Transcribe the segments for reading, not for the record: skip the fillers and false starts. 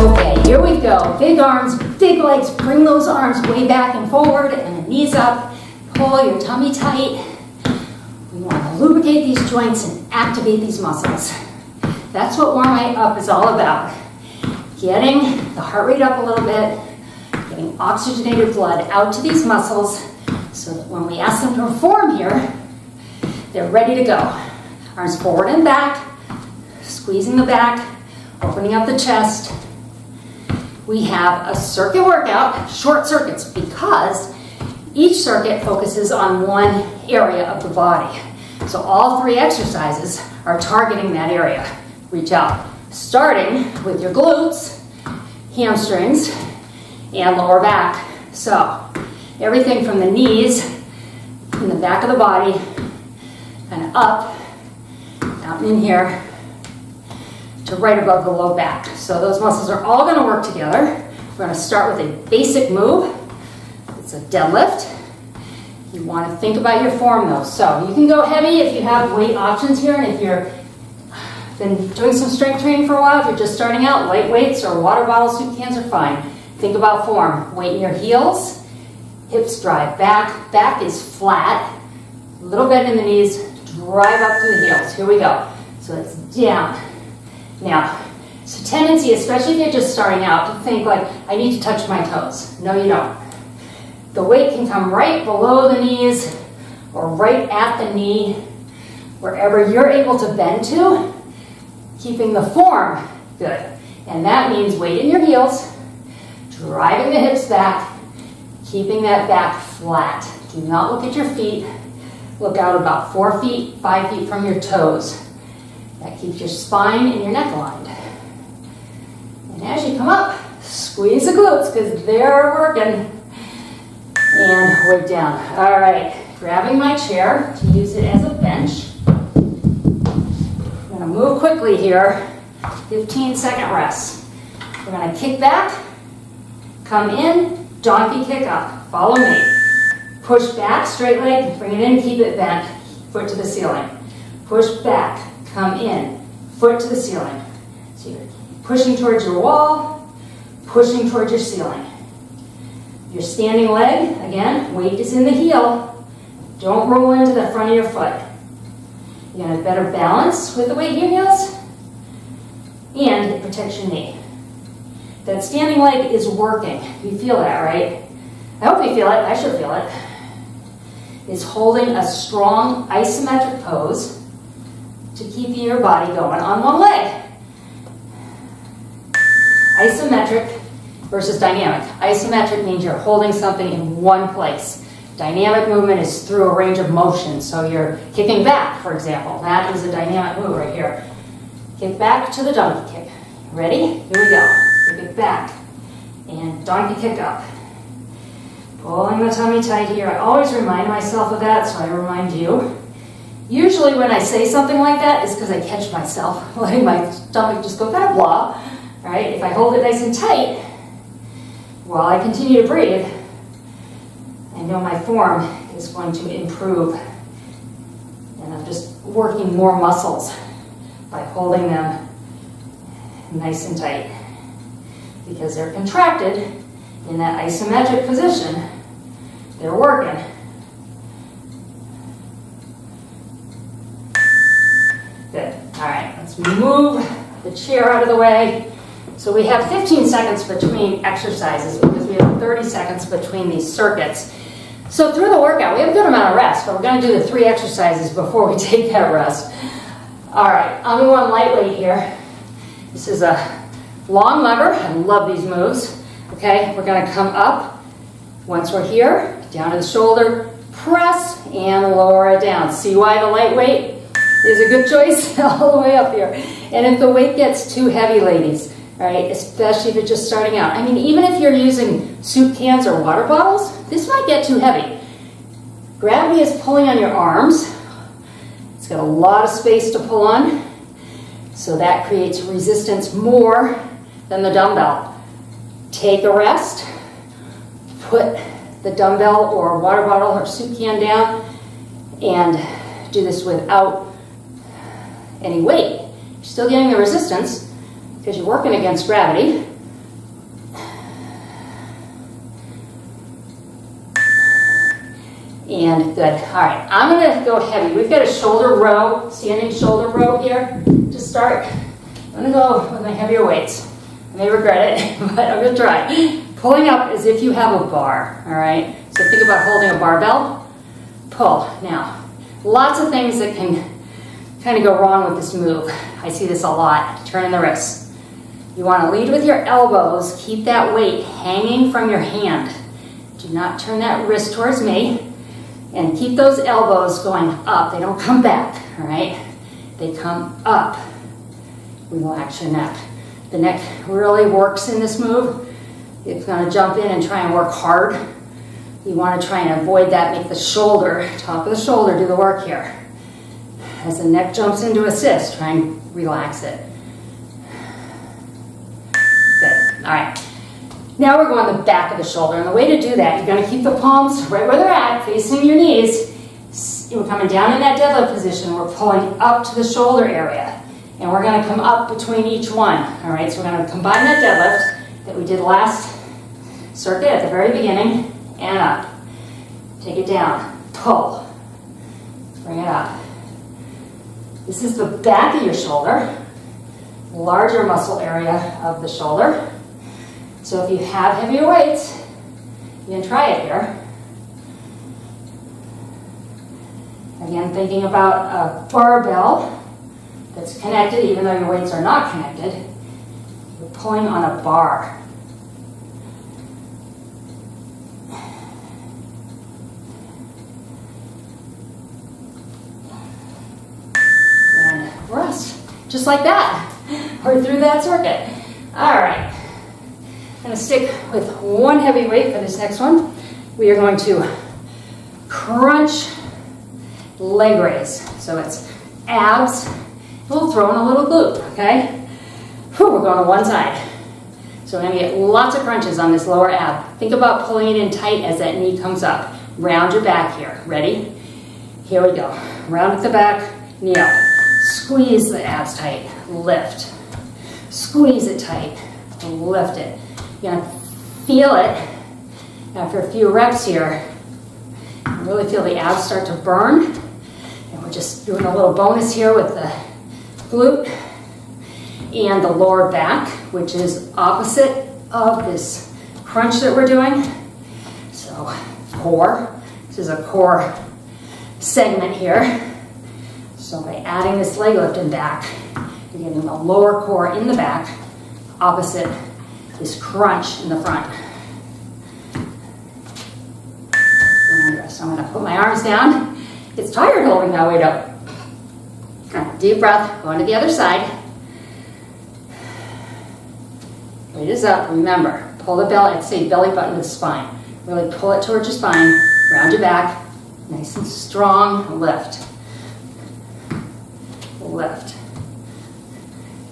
Okay, here we go. Big arms, big legs. Bring those arms way back and forward and the knees up. Pull your tummy tight. We want to lubricate these joints and activate these muscles. That's what warming up is all about. Getting the heart rate up a little bit, getting oxygenated blood out to these muscles so that when we ask them to perform here, they're ready to go. Arms forward and back, squeezing the back, opening up the chest. We have a circuit workout, short circuits, because each circuit focuses on one area of the body. So all three exercises are targeting that area. Reach out, starting with your glutes, hamstrings, and lower back. So everything from the knees, in the back of the body, kind of up, down in here, to right above the low back. So those muscles are all going to work together. We're going to start with a basic move. It's a deadlift. You want to think about your form though. So you can go heavy if you have weight options here, and if you're been doing some strength training for a while, if you're just starting out, light weights or water bottles, soup cans are fine. Think about form. Weight in your heels, hips drive back, back is flat, a little bend in the knees, drive up to the heels. Here we go. So it's down. Now, it's a tendency, especially if you're just starting out, to think like, I need to touch my toes. No, you don't. The weight can come right below the knees or right at the knee, wherever you're able to bend to, keeping the form good. And that means weight in your heels, driving the hips back, keeping that back flat. Do not look at your feet. Look out about 4 feet, 5 feet from your toes. That keeps your spine and your neck aligned. And as you come up, squeeze the glutes because they're working. And weight down. All right, grabbing my chair to use it as a bench. I'm going to move quickly here. 15-second rest. We're going to kick back, come in, donkey kick up. Follow me. Push back, straight leg, bring it in, keep it bent, foot to the ceiling. Push back, come in, foot to the ceiling. So you're pushing towards your wall, pushing towards your ceiling. Your standing leg, again, weight is in the heel. Don't roll into the front of your foot. You're going to better balance with the weight in your heels, and it protects your knee. That standing leg is working. You feel that, right? I hope you feel it. I should feel it. It's holding a strong isometric pose to keep your body going on one leg. Isometric versus dynamic. Isometric means you're holding something in one place. Dynamic movement is through a range of motion. So you're kicking back, for example. That is a dynamic move right here. Kick back to the donkey kick. Ready? Here we go. Kick it back. And donkey kick up. Pulling the tummy tight here. I always remind myself of that, so I remind you. Usually when I say something like that, it's because I catch myself letting my stomach just go kind of blah. Right? If I hold it nice and tight, while I continue to breathe, I know my form is going to improve. And I'm just working more muscles by holding them nice and tight. Because they're contracted in that isometric position, they're working. Good. All right, let's move the chair out of the way. So we have 15 seconds between exercises because we have 30 seconds between these circuits. So through the workout, we have a good amount of rest, but we're going to do the 3 exercises before we take that rest. All right, I'm going lightweight here. This is a long lever. I love these moves. Okay, we're going to come up. Once we're here, down to the shoulder, press, and lower it down. See why the lightweight is a good choice? All the way up here. And if the weight gets too heavy, ladies, all right, especially if you're just starting out. I mean, even if you're using soup cans or water bottles, this might get too heavy. Gravity is pulling on your arms. It's got a lot of space to pull on. So that creates resistance more than the dumbbell. Take a rest. Put the dumbbell or water bottle or soup can down and do this without any weight. You're still getting the resistance because you're working against gravity. And good. All right, I'm gonna go heavy. We've got a shoulder row, standing shoulder row here to start. I'm gonna go with my heavier weights. I may regret it, but I'm gonna try. Pulling up as if you have a bar, all right? So think about holding a barbell, pull. Now, lots of things that can kind of go wrong with this move. I see this a lot, turning the wrists. You wanna lead with your elbows, keep that weight hanging from your hand. Do not turn that wrist towards me. And keep those elbows going up. They don't come back, all right? They come up. Relax your neck. The neck really works in this move. It's gonna jump in and try and work hard. You wanna try and avoid that. Make the shoulder, top of the shoulder, do the work here. As the neck jumps into assist, try and relax it. Good, all right. Now we're going the back of the shoulder, and the way to do that, you're gonna keep the palms right where they're at, facing your knees. We're coming down in that deadlift position. We're pulling up to the shoulder area, and we're gonna come up between each one, all right? So we're gonna combine that deadlift that we did last circuit at the very beginning, and up. Take it down, pull, bring it up. This is the back of your shoulder, larger muscle area of the shoulder. So if you have heavier weights, you can try it here. Again, thinking about a barbell that's connected, even though your weights are not connected. You're pulling on a bar. And rest, just like that. We're through that circuit. All right. I'm going to stick with one heavy weight for this next one. We are going to crunch leg raise. So it's abs. We'll throw in a little glute, okay? Whew, we're going to one side. So we're going to get lots of crunches on this lower ab. Think about pulling it in tight as that knee comes up. Round your back here. Ready? Here we go. Round at the back, knee up. Squeeze the abs tight. Lift. Squeeze it tight. Lift it. You're going to feel it after a few reps here. You really feel the abs start to burn. And we're just doing a little bonus here with the glute and the lower back, which is opposite of this crunch that we're doing. So core, this is a core segment here. So by adding this leg lift in back, you're getting the lower core in the back, opposite this crunch in the front. So I'm going to put my arms down. It's tired holding that weight up. Deep breath, going to the other side. Weight is up. Remember, pull the belly, I'd say belly button to the spine. Really pull it towards your spine, round your back, nice and strong, lift. Lift.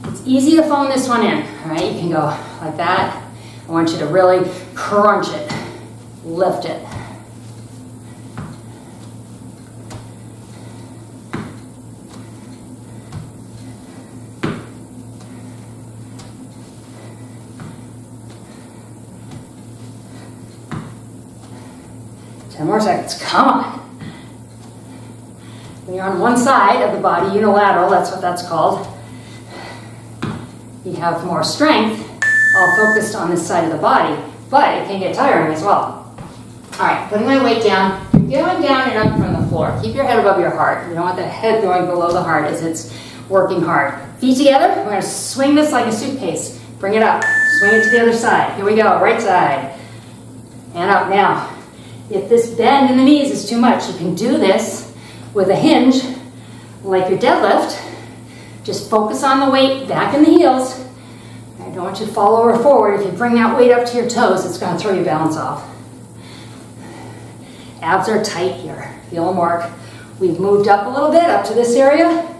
It's easy to phone this one in, all right? You can go like that. I want you to really crunch it, lift it. Ten more seconds, come on. When you're on one side of the body, unilateral, that's what that's called. You have more strength, all focused on this side of the body, but it can get tiring as well. All right, putting my weight down, going down and up from the floor. Keep your head above your heart. You don't want the head going below the heart as it's working hard. Feet together, we're gonna swing this like a suitcase. Bring it up, swing it to the other side. Here we go, right side. And up now. If this bend in the knees is too much, you can do this with a hinge, like your deadlift. Just focus on the weight back in the heels. I don't want you to fall over forward. If you bring that weight up to your toes, it's going to throw your balance off. Abs are tight here. Feel them work. We've moved up a little bit, up to this area.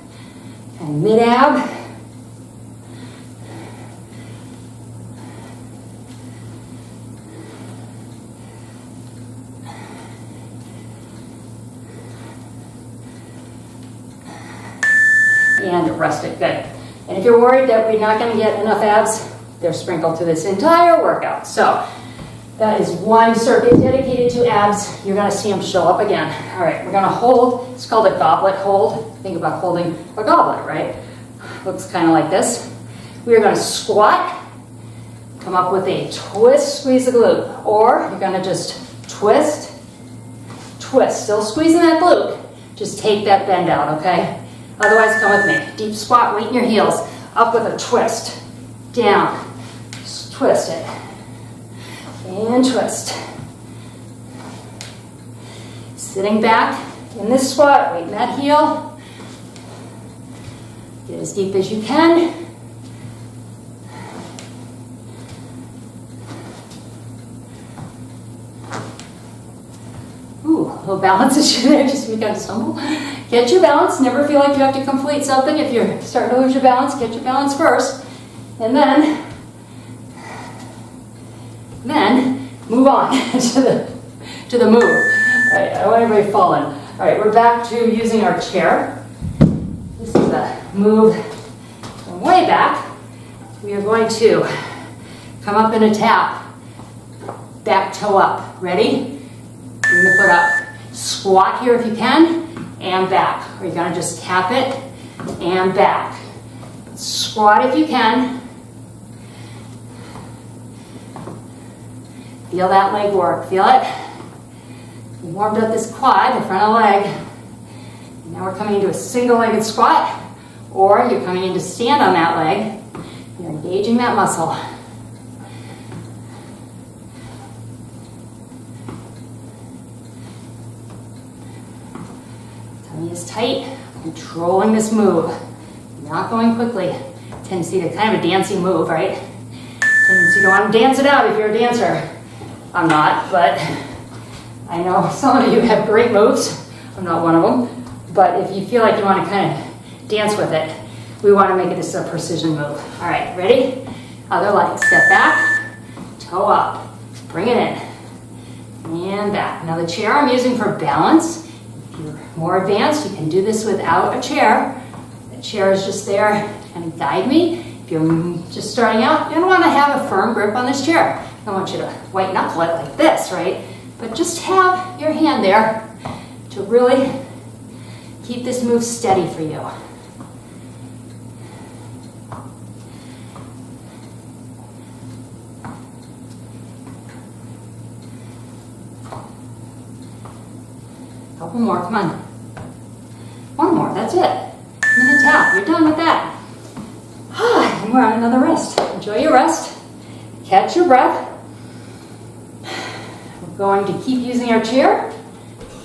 And mid-ab. and rest it. Good. And if you're worried that we're not going to get enough abs, they're sprinkled through this entire workout. So that is one circuit dedicated to abs. You're going to see them show up again. All right, we're going to hold. It's called a goblet hold. Think about holding a goblet, right? Looks kind of like this. We are going to squat, come up with a twist, squeeze the glute. Or you're going to just twist, twist. Still squeezing that glute. Just take that bend out, okay? Otherwise, come with me. Deep squat, weight in your heels. Up with a twist. Down. Twist it. And twist. Sitting back in this squat, weight in that heel. Get as deep as you can. Ooh, a little balance issue there, just we gotta stumble. Get your balance, never feel like you have to complete something. If you're starting to lose your balance, get your balance first. And then move on to the move. All right, I don't want anybody falling. All right, we're back to using our chair. This is a move from way back. We are going to come up in a tap, back toe up. Ready? Bring the foot up. Squat here if you can, and back. Or you're gonna just tap it and back. Squat if you can. Feel that leg work, feel it? We warmed up this quad, the front of the leg. Now we're coming into a single-legged squat, or you're coming in to stand on that leg. You're engaging that muscle. Tummy is tight, controlling this move. Not going quickly. Tendency to kind of a dancing move, right? Tendency to want to dance it out if you're a dancer. I'm not, but I know some of you have great moves. I'm not one of them. But if you feel like you want to kind of dance with it, we want to make it just a precision move. All right, ready? Other leg. Step back, toe up, bring it in, and back. Now the chair I'm using for balance. If you're more advanced, you can do this without a chair. The chair is just there to kind of guide me. If you're just starting out, you don't want to have a firm grip on this chair. I don't want you to white knuckle it like this, right? But just have your hand there to really keep this move steady for you. Couple more, come on. One more, that's it. Minute tap, you're done with that. And we're on another rest. Enjoy your rest. Catch your breath. We're going to keep using our chair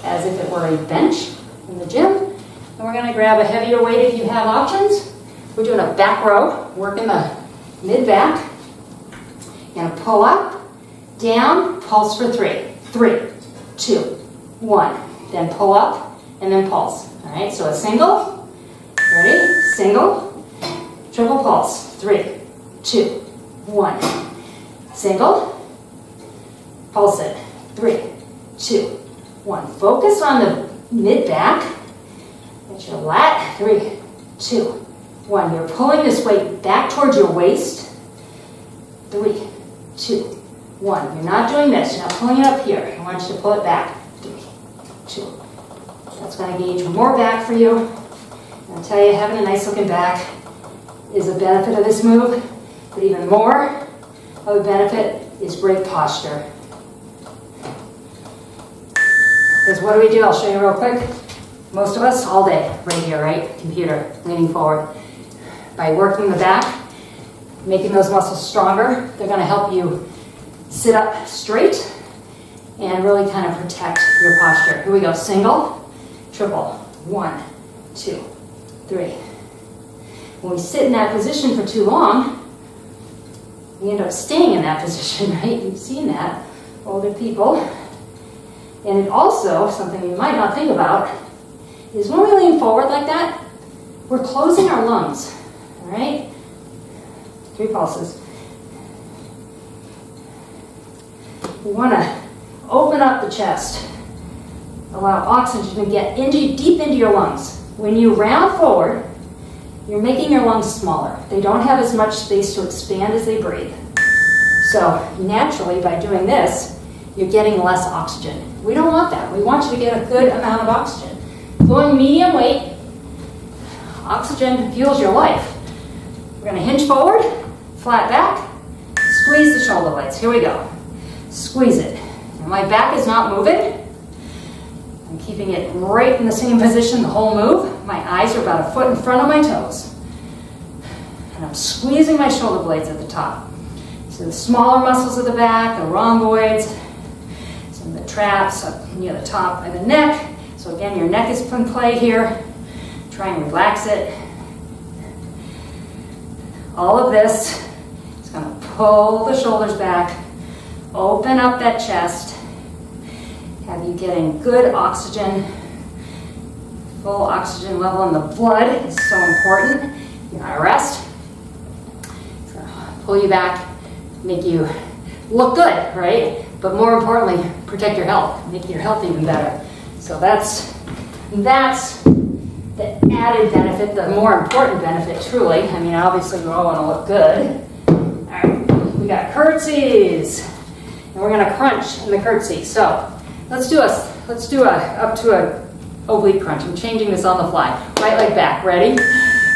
as if it were a bench in the gym. And we're going to grab a heavier weight if you have options. We're doing a back row, working the mid-back. You're going to pull up, down, pulse for 3. 3, 2, 1. Then pull up, and then pulse. All right, so a single. Ready? Single. Triple pulse. 3, 2, 1. Single. Pulse it. 3, 2, 1. Focus on the mid-back. Get your lat. 3, 2, 1. You're pulling this weight back towards your waist. 3, 2, 1. You're not doing this. You're not pulling it up here. I want you to pull it back. 3, 2. That's going to engage more back for you. And I'll tell you, having a nice looking back is a benefit of this move. But even more of a benefit is great posture. Because what do? I'll show you real quick. Most of us, all day, right here, right? Computer, leaning forward. By working the back, making those muscles stronger, they're going to help you sit up straight and really kind of protect your posture. Here we go. Single, triple. 1, 2, 3. When we sit in that position for too long, we end up staying in that position, right? You've seen that, older people. And it also, something you might not think about, is when we lean forward like that, we're closing our lungs, all right? 3 pulses. We want to open up the chest, allow oxygen to get deep into your lungs. When you round forward, you're making your lungs smaller. They don't have as much space to expand as they breathe. So naturally, by doing this, you're getting less oxygen. We don't want that. We want you to get a good amount of oxygen. Going medium weight, oxygen fuels your life. We're gonna hinge forward, flat back, squeeze the shoulder blades. Here we go. Squeeze it. Now my back is not moving. I'm keeping it right in the same position the whole move. My eyes are about a foot in front of my toes. And I'm squeezing my shoulder blades at the top. So the smaller muscles of the back, the rhomboids, some of the traps up near the top of the neck. So again, your neck is in play here. Try and relax it. All of this is going to pull the shoulders back, open up that chest, have you getting good oxygen. Full oxygen level in the blood is so important. You gotta rest. It's gonna pull you back, make you look good, right? But more importantly, protect your health, make your health even better. So that's the added benefit, the more important benefit, truly. I mean, obviously, we all want to look good. All right, we got curtsies, and we're going to crunch in the curtsy. So let's do a up to a oblique crunch. I'm changing this on the fly. Right leg back. Ready?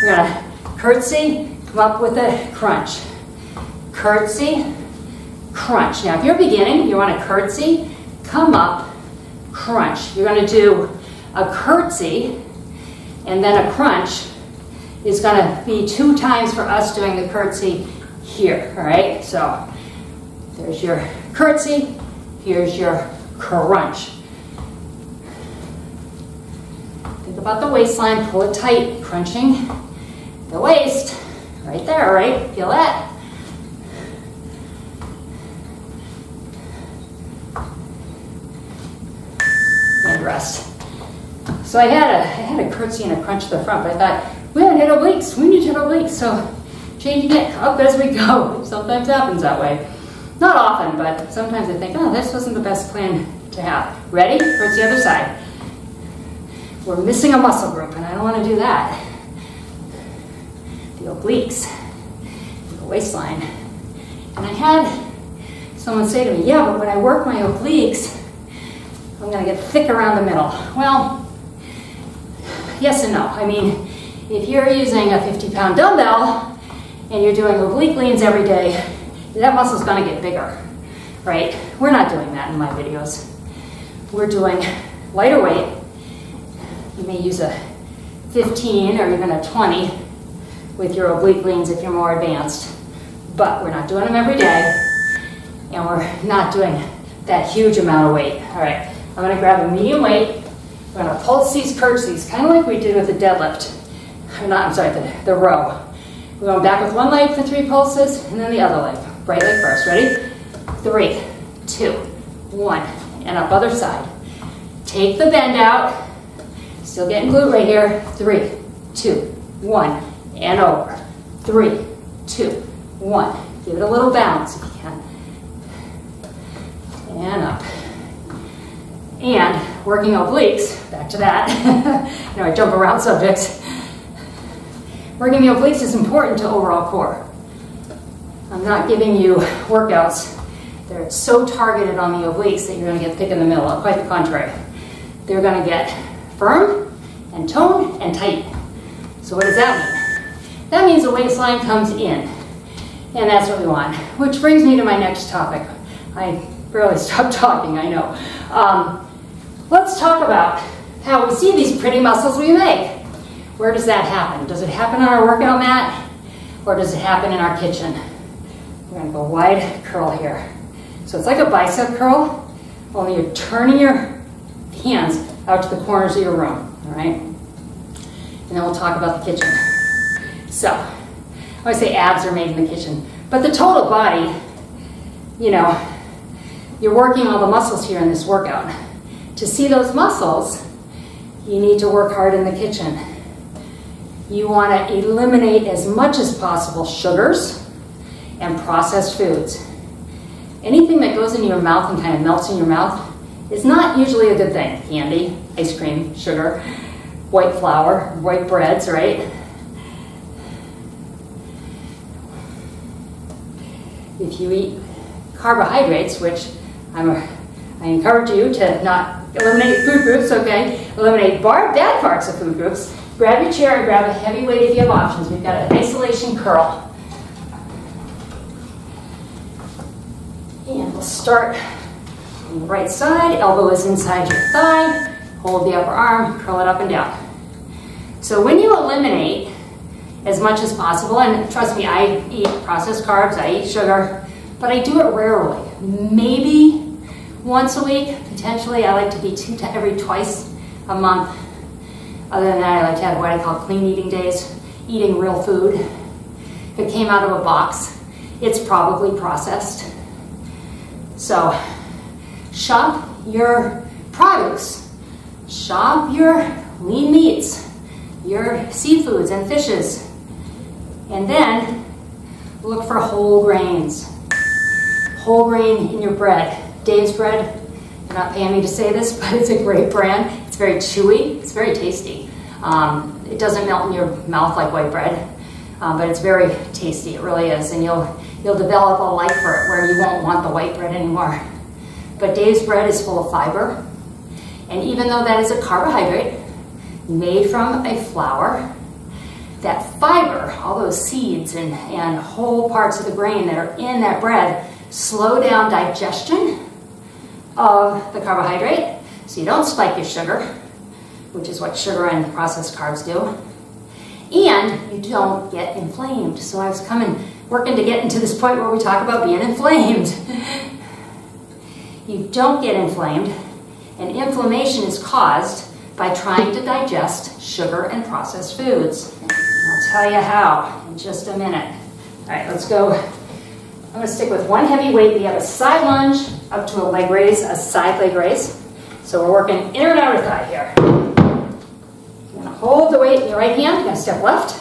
We're going to curtsy, come up with a crunch. Curtsy, crunch. Now, if you're beginning, you want to curtsy, come up, crunch. You're going to do a curtsy. And then a crunch is going to be 2 times for us doing the curtsy here, all right? So there's your curtsy, here's your crunch. Think about the waistline, pull it tight, crunching the waist, right there, right? Feel that? And rest. So I had a curtsy and a crunch to the front, but I thought, we haven't hit obliques, we need to hit obliques, so changing it up as we go. Sometimes happens that way. Not often, but sometimes I think, oh, this wasn't the best plan to have. Ready? Towards the other side. We're missing a muscle group, and I don't want to do that. The obliques, the waistline. And I had someone say to me, yeah, but when I work my obliques, I'm going to get thick around the middle. Well, yes and no. I mean, if you're using a 50-pound dumbbell and you're doing oblique leans every day, that muscle's going to get bigger, right? We're not doing that in my videos. We're doing lighter weight. You may use a 15 or even a 20 with your oblique leans if you're more advanced, but we're not doing them every day, and we're not doing that huge amount of weight. All right, I'm going to grab a medium weight. We're going to pulse these curtsies, kind of like we did with the deadlift. The row. We're going back with one leg for 3 pulses, and then the other leg. Right leg first. Ready? 3, 2, 1, and up other side. Take the bend out. Still getting glute right here. 3, 2, 1, and over. 3, 2, 1. Give it a little bounce if you can. And up. And working obliques, back to that. I jump around subjects. Working the obliques is important to overall core. I'm not giving you workouts that are so targeted on the obliques that you're going to get thick in the middle. Quite the contrary. They're going to get firm and toned and tight. So what does that mean? That means the waistline comes in. And that's what we want. Which brings me to my next topic. I barely stopped talking, I know. Let's talk about how we see these pretty muscles we make. Where does that happen? Does it happen on our workout mat, or does it happen in our kitchen? We're going to go wide curl here. So it's like a bicep curl, only you're turning your hands out to the corners of your room, all right? And then we'll talk about the kitchen. So, I always say abs are made in the kitchen, but the total body, you're working all the muscles here in this workout. To see those muscles, you need to work hard in the kitchen. You want to eliminate as much as possible sugars and processed foods. Anything that goes into your mouth and kind of melts in your mouth is not usually a good thing. Candy, ice cream, sugar, white flour, white breads, right? If you eat carbohydrates, which I encourage you to not eliminate food groups, okay? Eliminate bad parts of food groups. Grab your chair and grab a heavy weight if you have options. We've got an isolation curl. And we'll start on the right side. Elbow is inside your thigh. Hold the upper arm, curl it up and down. So when you eliminate as much as possible, and trust me, I eat processed carbs, I eat sugar, but I do it rarely. Maybe once a week, potentially. I like to be twice a month. Other than that, I like to have what I call clean eating days, eating real food. If it came out of a box, it's probably processed. So shop your produce, shop your lean meats, your seafoods and fishes, and then look for whole grains. Whole grain in your bread. Dave's bread, you're not paying me to say this, but it's a great brand. It's very chewy, it's very tasty. It doesn't melt in your mouth like white bread, but it's very tasty, it really is, and you'll develop a like for it where you won't want the white bread anymore. But Dave's bread is full of fiber, and even though that is a carbohydrate made from a flour, that fiber, all those seeds and whole parts of the grain that are in that bread slow down digestion of the carbohydrate, so you don't spike your sugar, which is what sugar and processed carbs do, and you don't get inflamed. So I was working to get into this point where we talk about being inflamed. You don't get inflamed, and inflammation is caused by trying to digest sugar and processed foods. I'll tell you how in just a minute. All right, let's go. I'm going to stick with one heavy weight. We have a side lunge up to a leg raise, a side leg raise. So we're working inner and outer thigh here. You're going to hold the weight in your right hand. You're going to step left.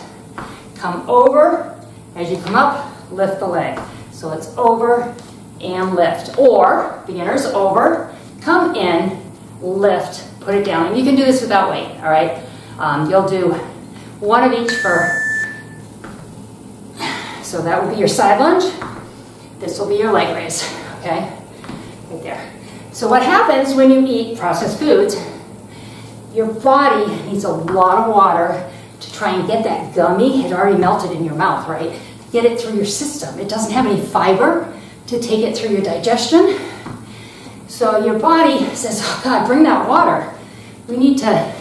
Come over. As you come up, lift the leg. So it's over and lift. Or, beginners, over, come in, lift, put it down. And you can do this without weight, all right? You'll do one of each so that will be your side lunge. This will be your leg raise, okay? Right there. So what happens when you eat processed foods, your body needs a lot of water to try and get that gummy, it already melted in your mouth, right? Get it through your system. It doesn't have any fiber to take it through your digestion. So your body says, oh God, bring that water. We need to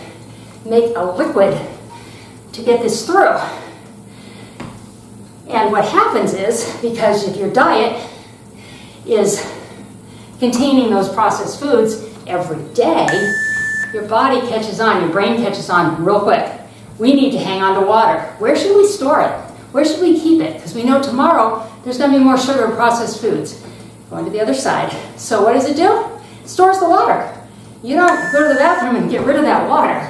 make a liquid to get this through. And what happens is, because if your diet is containing those processed foods every day, your body catches on, your brain catches on real quick. We need to hang on to water. Where should we store it? Where should we keep it? Because we know tomorrow there's going to be more sugar and processed foods. Going to the other side. So what does it do? It stores the water. You don't go to the bathroom and get rid of that water.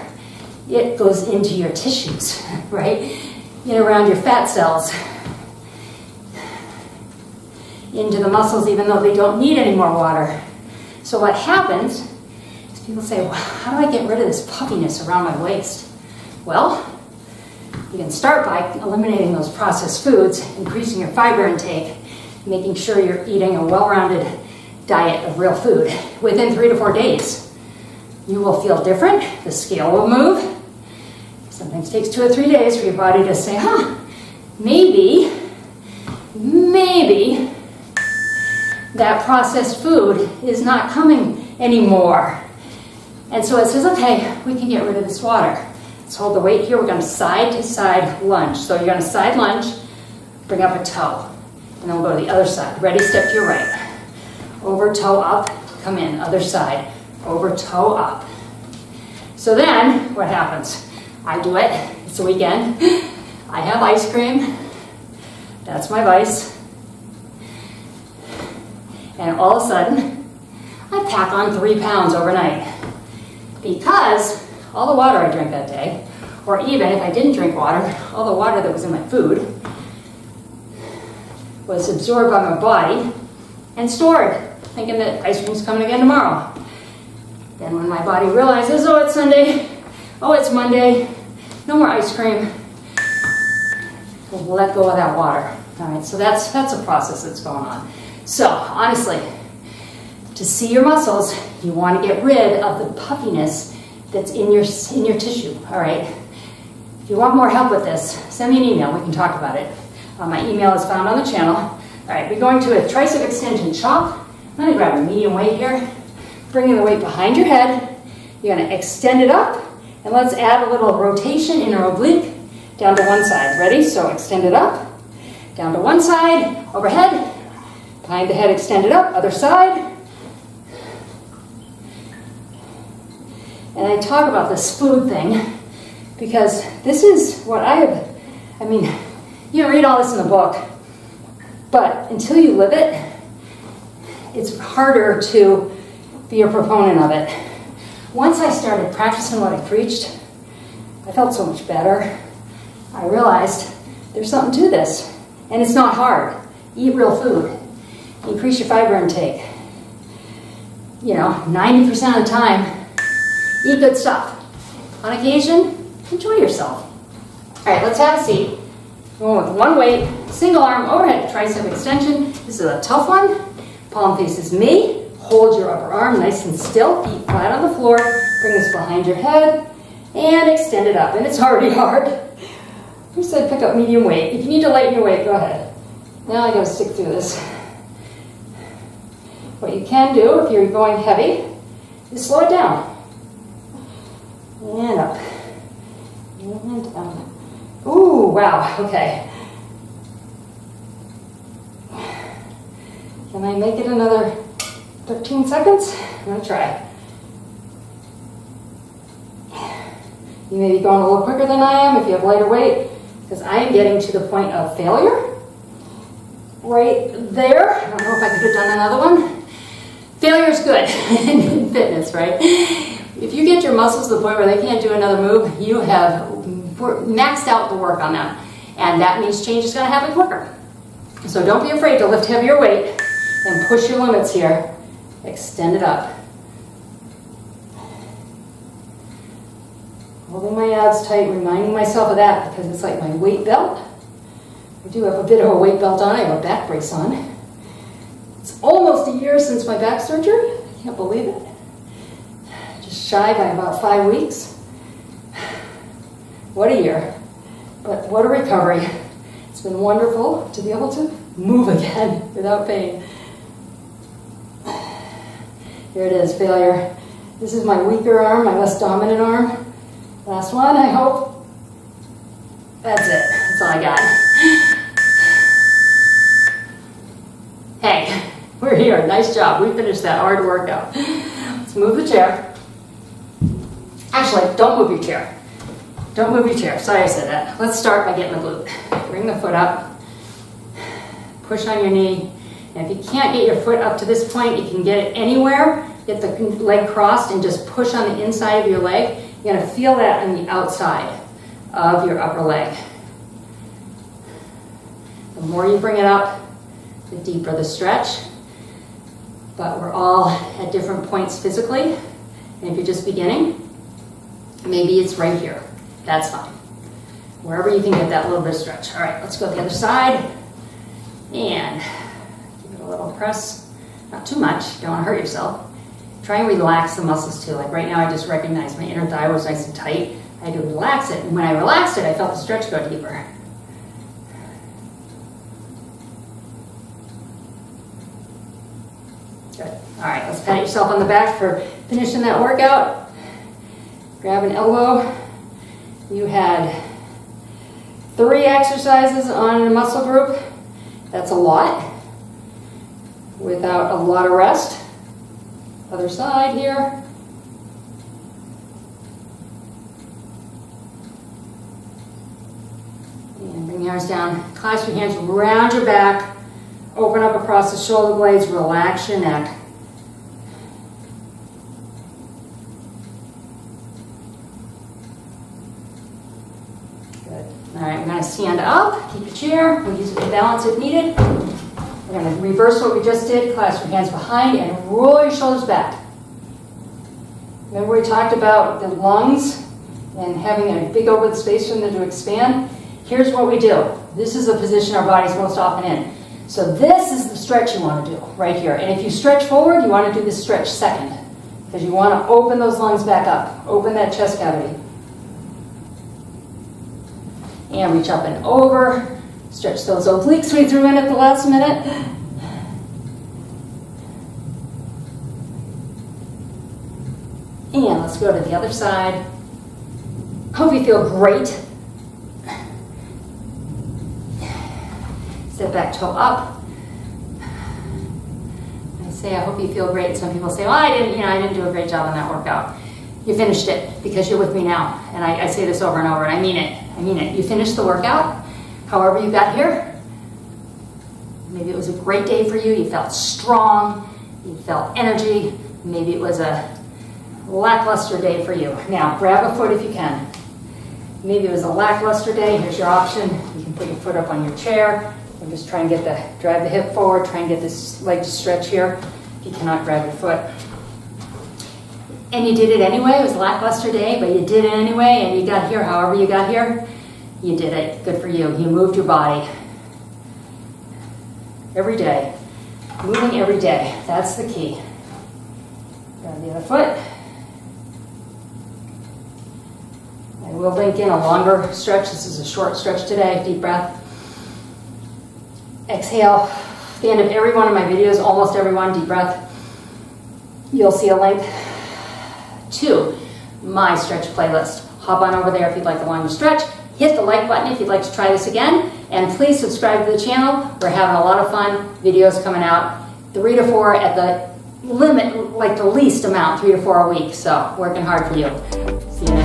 It goes into your tissues, right? Around your fat cells. Into the muscles, even though they don't need any more water. So what happens is people say, well, how do I get rid of this puffiness around my waist? Well, you can start by eliminating those processed foods, increasing your fiber intake, making sure you're eating a well-rounded diet of real food. Within 3 to 4 days, you will feel different. The scale will move. Sometimes it takes 2 or 3 days for your body to say, maybe that processed food is not coming anymore. And so it says, okay, we can get rid of this water. Let's hold the weight here. We're going to side to side lunge. So you're going to side lunge, bring up a toe, and then we'll go to the other side. Ready, step to your right. Over, toe up, come in, other side. Over, toe up. So then, what happens? I do it. It's a weekend. I have ice cream. That's my vice. And all of a sudden, I pack on 3 pounds overnight. Because all the water I drank that day, or even if I didn't drink water, all the water that was in my food was absorbed by my body and stored, thinking that ice cream's coming again tomorrow. Then when my body realizes, oh, it's Sunday, oh, it's Monday, no more ice cream, we'll let go of that water. All right, so that's a process that's going on. So honestly, to see your muscles, you want to get rid of the puffiness that's in your tissue. All right. If you want more help with this, send me an email. We can talk about it. My email is found on the channel. All right, we're going to a tricep extension chop. I'm going to grab a medium weight here, bringing the weight behind your head. You're going to extend it up, and let's add a little rotation in our oblique down to one side. Ready? So extend it up, down to one side, overhead, behind the head, extend it up, other side. And I talk about this food thing because this is what I mean, you read all this in the book, but until you live it, it's harder to be a proponent of it. Once I started practicing what I preached, I felt so much better. I realized there's something to this, and it's not hard. Eat real food. Increase your fiber intake. 90% of the time, eat good stuff. On occasion, enjoy yourself. All right, let's have a seat. Going with one weight, single arm overhead tricep extension. This is a tough one. Palm faces me. Hold your upper arm nice and still. Feet flat on the floor. Bring this behind your head and extend it up. And it's already hard. Who said pick up medium weight? If you need to lighten your weight, go ahead. Now I gotta stick through this. What you can do if you're going heavy is slow it down. And up. And up. Ooh, wow, okay. Can I make it another 13 seconds? I'm gonna try. You may be going a little quicker than I am if you have lighter weight, because I am getting to the point of failure. Right there. I don't know if I could have done another one. Failure is good in fitness, right? If you get your muscles to the point where they can't do another move, you have maxed out the work on them. And that means change is going to happen quicker. So don't be afraid to lift heavier weight and push your limits here. Extend it up. Holding my abs tight, reminding myself of that because it's like my weight belt. I do have a bit of a weight belt on. I have a back brace on. It's almost a year since my back surgery. I can't believe it. Just shy by about 5 weeks. What a year. But what a recovery. It's been wonderful to be able to move again without pain. Here it is, failure. This is my weaker arm, my less dominant arm. Last one, I hope. That's it. That's all I got. Hey, we're here. Nice job. We finished that hard workout. Let's move the chair. Actually, don't move your chair. Don't move your chair. Sorry I said that. Let's start by getting the glute. Bring the foot up. Push on your knee. And if you can't get your foot up to this point, you can get it anywhere. Get the leg crossed and just push on the inside of your leg. You're going to feel that on the outside of your upper leg. The more you bring it up, the deeper the stretch. But we're all at different points physically. And if you're just beginning, maybe it's right here. That's fine. Wherever you can get that little bit of stretch. All right, let's go to the other side. And give it a little press. Not too much. Don't want to hurt yourself. Try and relax the muscles too. Like right now, I just recognized my inner thigh was nice and tight. I had to relax it. And when I relaxed it, I felt the stretch go deeper. Good. All right, let's pat yourself on the back for finishing that workout. Grab an elbow. You had 3 exercises on a muscle group. That's a lot without a lot of rest. Other side here. And bring the arms down. Clasp your hands around your back. Open up across the shoulder blades. Relax your neck. Good. All right, we're going to stand up. Keep your chair. We'll use it to balance if needed. We're going to reverse what we just did. Clasp your hands behind and roll your shoulders back. Remember we talked about the lungs and having a big open space for them to expand? Here's what we do. This is the position our body's most often in. So this is the stretch you want to do right here. And if you stretch forward, you want to do this stretch second, because you want to open those lungs back up. Open that chest cavity. And reach up and over. Stretch those obliques we threw in at the last minute. And let's go to the other side. Hope you feel great. Step back, toe up. I say, I hope you feel great. Some people say, well, I didn't do a great job on that workout. You finished it because you're with me now. And I say this over and over, and I mean it. I mean it. You finished the workout, however you got here. Maybe it was a great day for you. You felt strong. You felt energy. Maybe it was a lackluster day for you. Now, grab a foot if you can. Maybe it was a lackluster day. Here's your option. You can put your foot up on your chair and just try and drive the hip forward. Try and get this leg to stretch here. If you cannot grab your foot. And you did it anyway. It was a lackluster day, but you did it anyway, and you got here however you got here. You did it. Good for you. You moved your body. Every day. Moving every day. That's the key. Grab the other foot. I will link in a longer stretch. This is a short stretch today. Deep breath. Exhale. At the end of every one of my videos, almost every one, deep breath. You'll see a link to my stretch playlist. Hop on over there if you'd like the longer stretch. Hit the like button if you'd like to try this again. And please subscribe to the channel. We're having a lot of fun. Videos coming out. 3 to 4 at the limit, like the least amount, 3 to 4 a week. So working hard for you. See you next time.